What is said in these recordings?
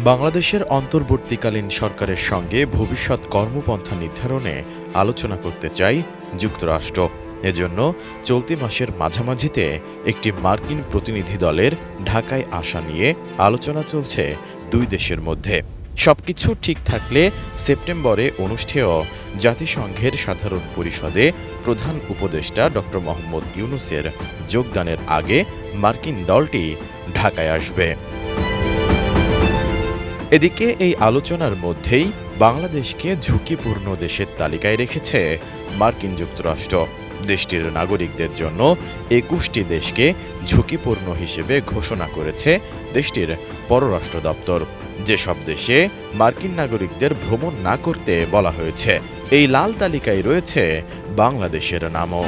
বাংলাদেশের অন্তর্বর্তীকালীন সরকারের সঙ্গে ভবিষ্যৎ কর্মপন্থা নির্ধারণে আলোচনা করতে চায় যুক্তরাষ্ট্র। এজন্য চলতি মাসের মাঝামাঝিতে একটি মার্কিন প্রতিনিধি দলের ঢাকায় আসা নিয়ে আলোচনা চলছে দুই দেশের মধ্যে। সবকিছু ঠিক থাকলে সেপ্টেম্বরে অনুষ্ঠেয় জাতিসংঘের সাধারণ পরিষদে প্রধান উপদেষ্টা ড. মোহাম্মদ ইউনূসের যোগদানের আগে মার্কিন দলটি ঢাকায় আসবে। এদিকে এই আলোচনার মধ্যেই বাংলাদেশকে ঝুঁকিপূর্ণ দেশের তালিকায় রেখেছে মার্কিন যুক্তরাষ্ট্র। দেশটির নাগরিকদের জন্য ২১টি দেশকে ঝুঁকিপূর্ণ হিসেবে ঘোষণা করেছে দেশটির পররাষ্ট্র দপ্তর। যেসব দেশে মার্কিন নাগরিকদের ভ্রমণ না করতে বলা হয়েছে, এই লাল তালিকায় রয়েছে বাংলাদেশের নামও।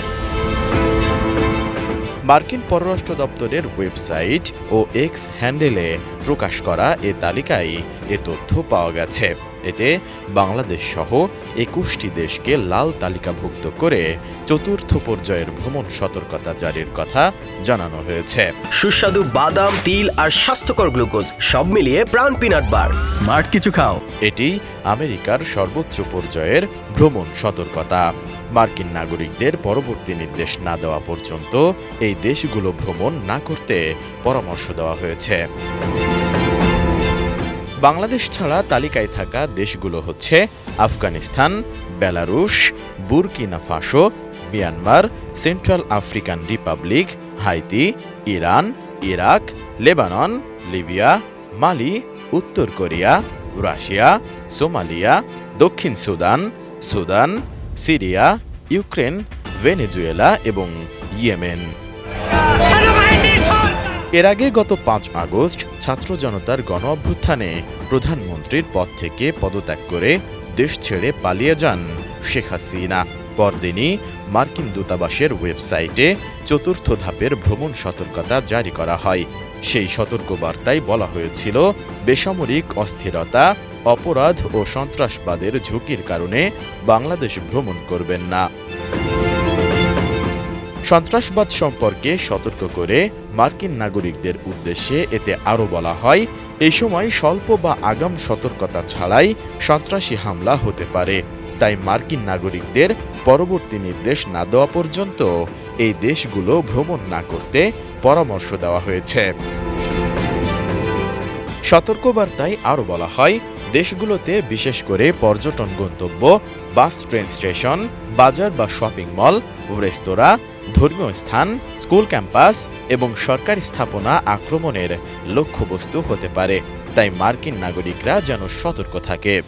মার্কিন পররাষ্ট্র দপ্তরের ওয়েবসাইট ও এক্স হ্যান্ডেলে প্রকাশ করা এ তালিকায় এ তথ্য পাওয়া গেছে। এতে বাংলাদেশ সহ ২১টি দেশকে লাল তালিকাভুক্ত করে চতুর্থ পর্যায়ের ভ্রমণ সতর্কতা জারির কথা জানানো হয়েছে। সুস্বাদু বাদাম, তিল আর স্বাস্থ্যকর গ্লুকোজ সব মিলিয়ে প্রাণ পিনাট বার। স্মার্ট কিছু খাও। এটি আমেরিকার সর্বোচ্চ পর্যায়ের ভ্রমণ সতর্কতা। মার্কিন নাগরিকদের পরবর্তী নির্দেশ না দেওয়া পর্যন্ত এই দেশগুলো ভ্রমণ না করতে পরামর্শ দেওয়া হয়েছে। বাংলাদেশ ছাড়া তালিকায় থাকা দেশগুলো হচ্ছে Afghanistan, Belarus, Burkina Faso, Myanmar, Central African Republic, Haiti, Iran, Iraq, Lebanon, Libya, Mali, উত্তর কোরিয়া, রাশিয়া, সোমালিয়া, দক্ষিণ Sudan, Sudan, Syria, Ukraine, Venezuela এবং ইয়েমেন। এর আগে গত ৫ আগস্ট ছাত্র জনতার গণ-অভ্যুত্থানে প্রধানমন্ত্রীর পদ থেকে পদত্যাগ করে দেশ ছেড়ে পালিয়ে যান শেখ হাসিনা। পরদিনই মার্কিন দূতাবাসের ওয়েবসাইটে চতুর্থ ধাপের ভ্রমণ সতর্কতা জারি করা হয়। সেই সতর্কবার্তায় বলা হয়েছিল, বেসামরিক অস্থিরতা, অপরাধ ও সন্ত্রাসবাদের ঝুঁকির কারণে বাংলাদেশ ভ্রমণ করবেন না। সন্ত্রাসবাদ সম্পর্কে সতর্ক করে মার্কিন নাগরিকদের উদ্দেশ্যে এতে আরও বলা হয়, এই সময় স্বল্প বা আগাম সতর্কতা ছাড়াই সন্ত্রাসী হামলা হতে পারে। তাই মার্কিন নাগরিকদের পরবর্তী নির্দেশ না দেওয়া পর্যন্ত এই দেশগুলো ভ্রমণ না করতে পরামর্শ দেওয়া হয়েছে। সতর্কবার্তায় আরও বলা হয়, দেশগুলোতে বিশেষ করে পর্যটন গন্তব্য, বাস, ট্রেন স্টেশন, বাজার বা শপিং মল, রেস্তোরাঁ, ধর্মীয় স্থান, স্কুল ক্যাম্পাস এবং সরকারি স্থাপনা আক্রমণের লক্ষ্যবস্তু হতে পারে। তাই মার্কিন নাগরিকরা যেন সতর্ক থাকে।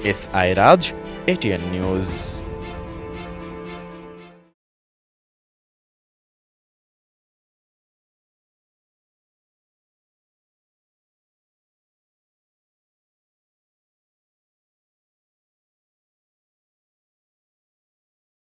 S I Raj, ATN news.